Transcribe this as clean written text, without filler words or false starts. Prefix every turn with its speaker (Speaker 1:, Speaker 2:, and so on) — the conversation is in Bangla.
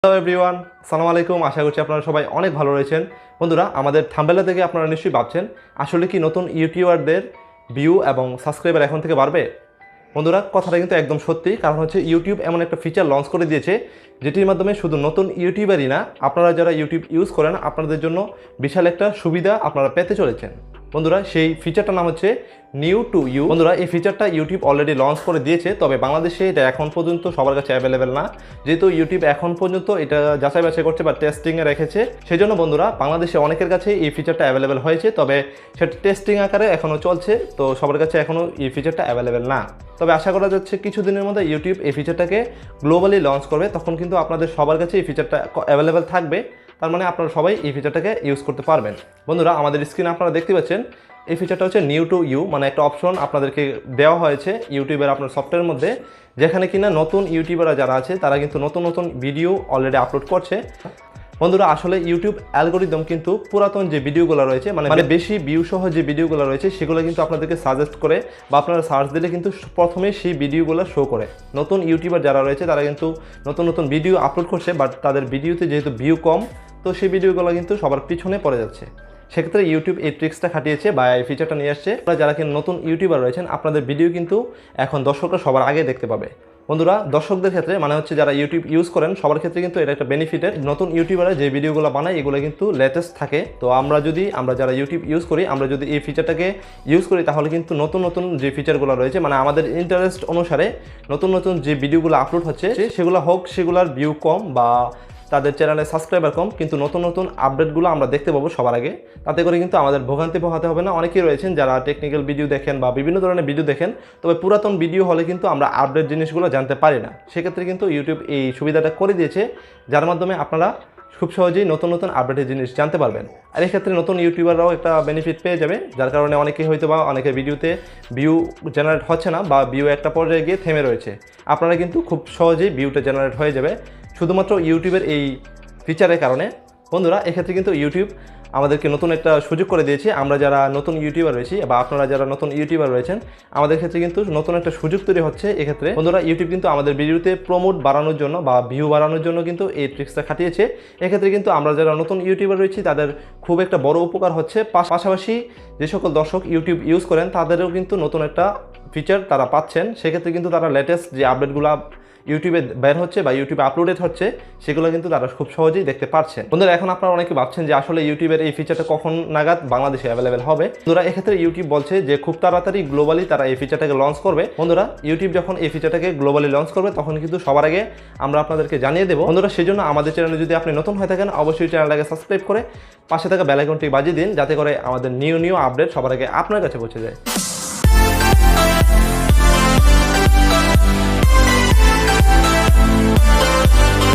Speaker 1: হ্যালো এভরিওয়ান, আসসালামু আলাইকুম। আশা করছি আপনারা সবাই অনেক ভালো রয়েছেন। বন্ধুরা, আমাদের থাম্বনেল থেকে আপনারা নিশ্চয়ই ভাবছেন আসলে কি নতুন ইউটিউবারদের ভিউ এবং সাবস্ক্রাইবার এখন থেকে বাড়বে। বন্ধুরা, কথাটা কিন্তু একদম সত্যি। কারণ হচ্ছে ইউটিউব এমন একটা ফিচার লঞ্চ করে দিয়েছে যেটির মাধ্যমে শুধু নতুন ইউটিউবারই না, আপনারা যারা ইউটিউব ইউজ করেন আপনাদের জন্য বিশাল একটা সুবিধা আপনারা পেতে চলেছেন। বন্ধুরা, সেই ফিচারটার নাম হচ্ছে নিউ টু ইউ। বন্ধুরা, এই ফিচারটা ইউটিউব অলরেডি লঞ্চ করে দিয়েছে, তবে বাংলাদেশে এটা এখন পর্যন্ত সবার কাছে অ্যাভেলেবেল না। যেহেতু ইউটিউব এখন পর্যন্ত এটা যাচাই বাছাই করছে বা টেস্টিংয়ে রেখেছে, সেই জন্য বন্ধুরা বাংলাদেশে অনেকের কাছে এই ফিচারটা অ্যাভেলেবেল হয়েছে, তবে সেটা টেস্টিং আকারে এখনও চলছে। তো সবার কাছে এখনও এই ফিচারটা অ্যাভেলেবেল না। তবে আশা করা যাচ্ছে কিছুদিনের মধ্যে ইউটিউব এই ফিচারটাকে গ্লোবালি লঞ্চ করবে, তখন কিন্তু আপনাদের সবার কাছে এই ফিচারটা অ্যাভেলেবেল থাকবে। তার মানে আপনারা সবাই এই ফিচারটাকে ইউজ করতে পারবেন। বন্ধুরা, আমাদের স্ক্রিনে আপনারা দেখতে পাচ্ছেন এই ফিচারটা হচ্ছে নিউ টু ইউ, মানে একটা অপশন আপনাদেরকে দেওয়া হয়েছে ইউটিউবের আপনার সফটওয়্যারের মধ্যে, যেখানে কিনা নতুন ইউটিউবাররা যারা আছে তারা কিন্তু নতুন নতুন ভিডিও অলরেডি আপলোড করছে। বন্ধুরা, আসলে ইউটিউব অ্যালগোরিদম কিন্তু পুরাতন যে ভিডিওগুলো রয়েছে, মানে বেশি ভিউ সহ যে ভিডিওগুলো রয়েছে সেগুলো কিন্তু আপনাদেরকে সাজেস্ট করে, বা আপনারা সার্চ দিলে কিন্তু প্রথমে সেই ভিডিওগুলো শো করে। নতুন ইউটিউবার যারা রয়েছে তারা কিন্তু নতুন নতুন ভিডিও আপলোড করছে, বাট তাদের ভিডিওতে যেহেতু ভিউ কম, তো সেই ভিডিওগুলো কিন্তু সবার পিছনে পড়ে যাচ্ছে। সেক্ষেত্রে ইউটিউব এই ট্রিক্সটা খাটিয়েছে বা এই ফিচারটা নিয়ে আসছে। যারা কিন্তু নতুন ইউটিউবার রয়েছেন আপনাদের ভিডিও কিন্তু এখন দর্শকরা সবার আগে দেখতে পাবে। বন্ধুরা, দর্শকদের ক্ষেত্রে মানে হচ্ছে যারা ইউটিউব ইউজ করেন সবার ক্ষেত্রে কিন্তু এটা একটা বেনিফিটের। নতুন ইউটিউবাররা যে ভিডিওগুলো বানায় এগুলো কিন্তু লেটেস্ট থাকে। তো আমরা যারা ইউটিউব ইউজ করি, আমরা যদি এই ফিচারটাকে ইউজ করি তাহলে কিন্তু নতুন নতুন যে ফিচারগুলো রয়েছে, মানে আমাদের ইন্টারেস্ট অনুসারে নতুন নতুন যে ভিডিওগুলো আপলোড হচ্ছে সেগুলো হোক সেগুলোর ভিউ কম বা তাদের চ্যানেলে সাবস্ক্রাইবার কম, কিন্তু নতুন নতুন আপডেটগুলো আমরা দেখতে পাবো সবার আগে। তাতে করে কিন্তু আমাদের ভোগান্তি পোহাতে হবে না। অনেকেই রয়েছেন যারা টেকনিক্যাল ভিডিও দেখেন বা বিভিন্ন ধরনের ভিডিও দেখেন, তবে পুরাতন ভিডিও হলে কিন্তু আমরা আপডেট জিনিসগুলো জানতে পারি না। সেক্ষেত্রে কিন্তু ইউটিউব এই সুবিধাটা করে দিয়েছে, যার মাধ্যমে আপনারা খুব সহজেই নতুন নতুন আপডেটের জিনিস জানতে পারবেন। আর এক্ষেত্রে নতুন ইউটিউবাররাও একটা বেনিফিট পেয়ে যাবে, যার কারণে অনেকেই হয়তো বা অনেকের ভিডিওতে ভিউ জেনারেট হচ্ছে না বা ভিউ একটা পর্যায়ে গিয়ে থেমে রয়েছে। আপনারা কিন্তু খুব সহজেই ভিউটা জেনারেট হয়ে যাবে শুধুমাত্র ইউটিউবের এই ফিচারের কারণে। বন্ধুরা, এক্ষেত্রে কিন্তু ইউটিউব আমাদেরকে নতুন একটা সুযোগ করে দিয়েছে। আমরা যারা নতুন ইউটিউবার রয়েছি বা আপনারা যারা নতুন ইউটিউবার রয়েছেন, আমাদের ক্ষেত্রে কিন্তু নতুন একটা সুযোগ তৈরি হচ্ছে। এক্ষেত্রে বন্ধুরা, ইউটিউব কিন্তু আমাদের ভিডিওতে প্রমোট বাড়ানোর জন্য বা ভিউ বাড়ানোর জন্য কিন্তু এই ট্রিক্সটা খাটিয়েছে। এক্ষেত্রে কিন্তু আমরা যারা নতুন ইউটিউবার রয়েছি তাদের খুব একটা বড় উপকার হচ্ছে। পাশাপাশি যে সকল দর্শক ইউটিউব ইউজ করেন তাদেরও কিন্তু নতুন একটা ফিচার তারা পাচ্ছেন। সেক্ষেত্রে কিন্তু তারা লেটেস্ট যে আপডেটগুলো ইউটিউবে বের হচ্ছে বা ইউটিউবে আপলোডেড হচ্ছে সেগুলো কিন্তু তারা খুব সহজেই দেখতে পাচ্ছেন। বন্ধুরা, এখন আপনারা অনেকে ভাবছেন যে আসলে ইউটিউবের এই ফিচারটা কখন নাগাদ বাংলাদেশে অ্যাভেলেবেল হবে। বন্ধুরা, এক্ষেত্রে ইউটিউব বলছে যে খুব তাড়াতাড়ি গ্লোবালি তারা এই ফিচারটাকে লঞ্চ করবে। বন্ধুরা, ইউটিউব যখন এই ফিচারটাকে গ্লোবালি লঞ্চ করবে তখন কিন্তু সবার আগে আমরা আপনাদেরকে জানিয়ে দেবো। বন্ধুরা, সেই জন্য আমাদের চ্যানেলে যদি আপনি নতুন হয়ে থাকেন অবশ্যই চ্যানেলটাকে সাবস্ক্রাইব করে পাশে থাকা বেল আইকনটি বাজিয়ে দিন, যাতে করে আমাদের নিউ আপডেট সবার আগে আপনার কাছে পৌঁছে যায়।